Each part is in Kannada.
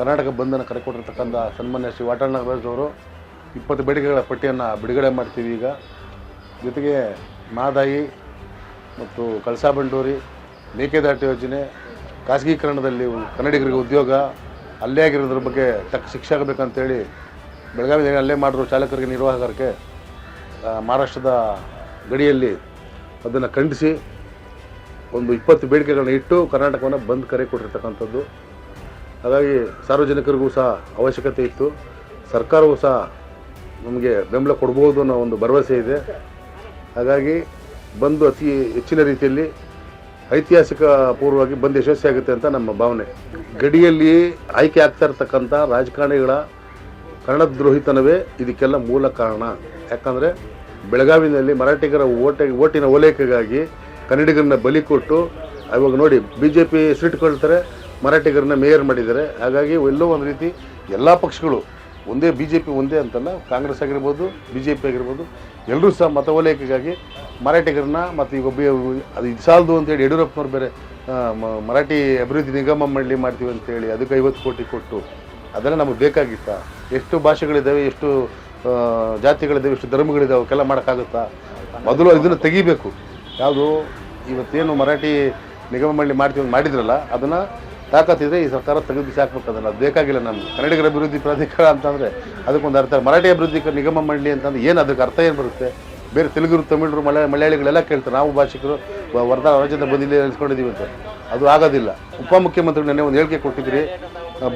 ಕರ್ನಾಟಕ ಬಂದನ್ನು ಕರೆ ಕೊಟ್ಟಿರ್ತಕ್ಕಂಥ ಸನ್ಮಾನ್ಯ ಶ್ರೀ ವಾಟಾಳ್ ನಾಗರಾಜ್ ಅವರು 20 ಬೇಡಿಕೆಗಳ ಪಟ್ಟಿಯನ್ನು ಬಿಡುಗಡೆ ಮಾಡ್ತೀವಿ. ಈಗ ಜೊತೆಗೆ ಮಹದಾಯಿ ಮತ್ತು ಕಳಸಾ ಬಂಡೂರಿ, ಮೇಕೆದಾಟು ಯೋಜನೆ, ಖಾಸಗೀಕರಣದಲ್ಲಿ ಕನ್ನಡಿಗರಿಗೆ ಉದ್ಯೋಗ, ಹಲ್ಲೆ ಆಗಿರೋದ್ರ ಬಗ್ಗೆ ತಕ್ಕ ಶಿಕ್ಷೆ ಆಗಬೇಕಂತೇಳಿ ಬೆಳಗಾವಿಯಲ್ಲಿ ಹಲ್ಲೆ ಮಾಡಿರೋ ಚಾಲಕರಿಗೆ, ನಿರ್ವಾಹಕರಿಗೆ ಮಹಾರಾಷ್ಟ್ರದ ಗಡಿಯಲ್ಲಿ ಅದನ್ನು ಖಂಡಿಸಿ ಒಂದು 20 ಬೇಡಿಕೆಗಳನ್ನ ಇಟ್ಟು ಕರ್ನಾಟಕವನ್ನು ಬಂದ್ ಕರೆ ಕೊಟ್ಟಿರ್ತಕ್ಕಂಥದ್ದು. ಹಾಗಾಗಿ ಸಾರ್ವಜನಿಕರಿಗೂ ಸಹ ಅವಶ್ಯಕತೆ ಇತ್ತು, ಸರ್ಕಾರವೂ ಸಹ ನಮಗೆ ಬೆಂಬಲ ಕೊಡ್ಬೋದು ಅನ್ನೋ ಒಂದು ಭರವಸೆ ಇದೆ. ಹಾಗಾಗಿ ಬಂದು ಅತಿ ಹೆಚ್ಚಿನ ರೀತಿಯಲ್ಲಿ ಐತಿಹಾಸಿಕ ಪೂರ್ವವಾಗಿ ಬಂದು ಯಶಸ್ವಿಯಾಗುತ್ತೆ ಅಂತ ನಮ್ಮ ಭಾವನೆ. ಗಡಿಯಲ್ಲಿ ಆಯ್ಕೆ ಆಗ್ತಾ ಇರ್ತಕ್ಕಂಥ ರಾಜಕಾರಣಿಗಳ ಕನ್ನಡ ದ್ರೋಹಿತನವೇ ಇದಕ್ಕೆಲ್ಲ ಮೂಲ ಕಾರಣ. ಯಾಕಂದರೆ ಬೆಳಗಾವಿನಲ್ಲಿ ಮರಾಠಿಗರ ಓಟಿನ ಓಲೈಕೆಗಾಗಿ ಕನ್ನಡಿಗರನ್ನ ಬಲಿ ಕೊಟ್ಟು ಇವಾಗ ನೋಡಿ BJP ಸೀಟ್ ಕೊಳ್ತಾರೆ, ಮರಾಠಿಗರನ್ನ ಮೇಯರ್ ಮಾಡಿದ್ದಾರೆ. ಹಾಗಾಗಿ ಎಲ್ಲೋ ಒಂದು ರೀತಿ ಎಲ್ಲ ಪಕ್ಷಗಳು ಒಂದೇ BJP ಒಂದೇ ಅಂತಲ್ಲ, ಕಾಂಗ್ರೆಸ್ ಆಗಿರ್ಬೋದು, BJP ಆಗಿರ್ಬೋದು, ಎಲ್ಲರೂ ಸಹ ಮತ ಓಲೈಕೆಗಾಗಿ ಮರಾಠಿಗರನ್ನ ಮತ್ತು ಈಗ ಅದು ಇದು ಸಾಲದು ಅಂತೇಳಿ ಯಡಿಯೂರಪ್ಪನವ್ರು ಬೇರೆ ಮರಾಠಿ ಅಭಿವೃದ್ಧಿ ನಿಗಮ ಮಂಡಳಿ ಮಾಡ್ತೀವಿ ಅಂತೇಳಿ ಅದಕ್ಕೆ 50 ಕೋಟಿ ಕೊಟ್ಟು ಅದೆಲ್ಲ ನಮಗೆ ಬೇಕಾಗಿತ್ತ? ಎಷ್ಟು ಭಾಷೆಗಳಿದ್ದಾವೆ, ಎಷ್ಟು ಜಾತಿಗಳಿದ್ದಾವೆ, ಎಷ್ಟು ಧರ್ಮಗಳಿದ್ದಾವೆ, ಅವಕ್ಕೆಲ್ಲ ಮಾಡೋಕ್ಕಾಗುತ್ತಾ? ಮೊದಲು ಇದನ್ನು ತೆಗಿಬೇಕು. ಯಾವುದು ಇವತ್ತೇನು ಮರಾಠಿ ನಿಗಮ ಮಂಡಳಿ ಮಾಡ್ತೀವಿ ಅಂತ ಮಾಡಿದ್ರಲ್ಲ, ಅದನ್ನು ತಾಕತ್ತಿದ್ರೆ ಈ ಸರ್ಕಾರ ತೆಗೆದು ಹಾಕ್ಬೇಕು. ಅದನ್ನು ಅದು ಬೇಕಾಗಿಲ್ಲ. ನಮ್ಗೆ ಕನ್ನಡಿಗರ ಅಭಿವೃದ್ಧಿ ಪ್ರಾಧಿಕಾರ ಅಂತಂದರೆ ಅದಕ್ಕೊಂದು ಅರ್ಥ. ಮರಾಠಿ ಅಭಿವೃದ್ಧಿ ನಿಗಮ ಮಂಡಳಿ ಅಂತಂದ್ರೆ ಏನು, ಅದಕ್ಕೆ ಅರ್ಥ ಏನು ಬರುತ್ತೆ? ಬೇರೆ ತೆಲುಗರು, ತಮಿಳರು, ಮಲಯಾಳಿಗಳೆಲ್ಲ ಕೇಳ್ತಾರೆ, ನಾವು ಭಾಷಿಕರು ವರ್ಧಾ ರಾಜ್ಯದ ಬಂದಿಲ್ಲಿ ನೆಲೆಸ್ಕೊಂಡಿದ್ದೀವಿ ಅಂತ. ಅದು ಆಗೋದಿಲ್ಲ. ಉಪಮುಖ್ಯಮಂತ್ರಿ ನೆನ್ನೆ ಒಂದು ಹೇಳಿಕೆ ಕೊಟ್ಟಿದ್ರಿ,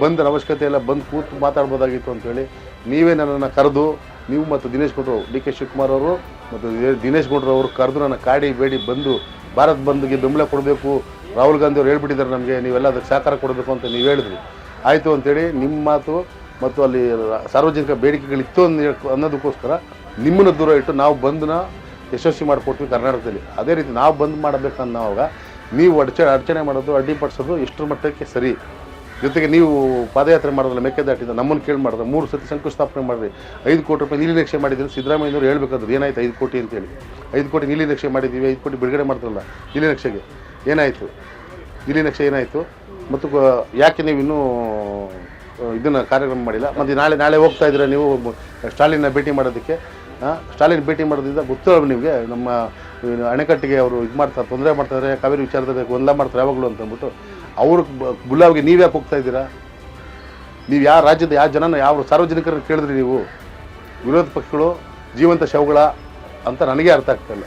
ಬಂದ ಅವಶ್ಯಕತೆ ಎಲ್ಲ ಬಂದು ಕೂತು ಮಾತಾಡ್ಬೋದಾಗಿತ್ತು ಅಂತೇಳಿ. ನೀವೇ ನನ್ನನ್ನು ಕರೆದು, ನೀವು ಮತ್ತು ದಿನೇಶ್ ಗೌಡ್ರು, DK ಶಿವಕುಮಾರ್ ಅವರು ಮತ್ತು ದಿನೇಶ್ ಗೌಡ್ರು ಅವರು ಕರೆದು ನನ್ನ ಕಾಡಿ ಬೇಡಿ ಬಂದು ಭಾರತ್ ಬಂದ್ಗೆ ಬೆಂಬಲ ಕೊಡಬೇಕು, ರಾಹುಲ್ ಗಾಂಧಿ ಅವ್ರು ಹೇಳ್ಬಿಟ್ಟಿದ್ದಾರೆ ನಮಗೆ, ನೀವೆಲ್ಲ ಅದಕ್ಕೆ ಸಹಕಾರ ಕೊಡಬೇಕು ಅಂತ ನೀವು ಹೇಳಿದ್ರಿ. ಆಯಿತು ಅಂತೇಳಿ ನಿಮ್ಮ ಮಾತು ಮತ್ತು ಅಲ್ಲಿ ಸಾರ್ವಜನಿಕ ಬೇಡಿಕೆಗಳಿತ್ತು ಅನ್ನೋದಕ್ಕೋಸ್ಕರ ನಿಮ್ಮನ್ನು ದೂರ ಇಟ್ಟು ನಾವು ಬಂದನ್ನ ಯಶಸ್ವಿ ಮಾಡಿಕೊಡ್ತೀವಿ ಕರ್ನಾಟಕದಲ್ಲಿ. ಅದೇ ರೀತಿ ನಾವು ಬಂದ್ ಮಾಡಬೇಕನ್ನೋವಾಗ ನೀವು ಅಡಚಣೆ ಮಾಡೋದು, ಅಡ್ಡಿಪಡಿಸೋದು ಎಷ್ಟರ ಮಟ್ಟಕ್ಕೆ ಸರಿ? ಜೊತೆಗೆ ನೀವು ಪಾದಯಾತ್ರೆ ಮಾಡೋದಲ್ಲ, ಮೇಕೆದಾಟಿಂದ ನಮ್ಮನ್ನು ಕೇಳಿ ಮಾಡಿದ್ರೆ 3 ಸತಿ ಶಂಕುಸ್ಥಾಪನೆ ಮಾಡಿರಿ. 5 ಕೋಟಿ ರೂಪಾಯಿ ನೀಲಿನಕ್ಷೆ ಮಾಡಿದ್ರು. ಸಿದ್ದರಾಮಯ್ಯನವರು ಹೇಳ್ಬೇಕಾದ್ರು ಏನಾಯ್ತು 5 ಕೋಟಿ ಅಂತೇಳಿ. 5 ಕೋಟಿ ನೀಲಿನಕ್ಷೆ ಮಾಡಿದ್ದೀವಿ, 5 ಕೋಟಿ ಬಿಡುಗಡೆ ಮಾಡ್ತಾರಲ್ಲ ನೀಲಿನಕ್ಷೆಗೆ, ಏನಾಯಿತು? ನೀಲಿನಕ್ಷೆ ಏನಾಯಿತು? ಮತ್ತು ಯಾಕೆ ನೀವು ಇನ್ನೂ ಇದನ್ನು ಕಾರ್ಯಕ್ರಮ ಮಾಡಿಲ್ಲ? ಮತ್ತು ನಾಳೆ ಹೋಗ್ತಾ ಇದ್ದೀರಾ ನೀವು ಸ್ಟಾಲಿನ ಭೇಟಿ ಮಾಡೋದಕ್ಕೆ? ಸ್ಟಾಲಿನ್ ಭೇಟಿ ಮಾಡೋದ್ರಿಂದ ಗೊತ್ತಲ್ಲ ನಿಮಗೆ, ನಮ್ಮ ಅಣೆಕಟ್ಟಿಗೆ ಅವರು ಇದು ಮಾಡ್ತಾರೆ, ತೊಂದರೆ ಮಾಡ್ತಾರೆ, ಕಾವೇರಿ ವಿಚಾರದಾಗ ಗೊಂದಲ ಮಾಡ್ತಾರೆ ಯಾವಾಗಲೂ ಅಂತಂದ್ಬಿಟ್ಟು ಅವ್ರ ಗುಲಾಬ್ಗೆ ನೀವು ಯಾಕೆ ಹೋಗ್ತಾ ಇದ್ದೀರಾ? ನೀವು ಯಾವ ರಾಜ್ಯದ ಯಾವ ಜನನ ಯಾವ ಸಾರ್ವಜನಿಕರನ್ನು ಕೇಳಿದ್ರಿ ನೀವು? ವಿರೋಧ ಪಕ್ಷಗಳು ಜೀವಂತ ಶವಗಳ ಅಂತ ನನಗೆ ಅರ್ಥ ಆಗ್ತಾಯಿಲ್ಲ.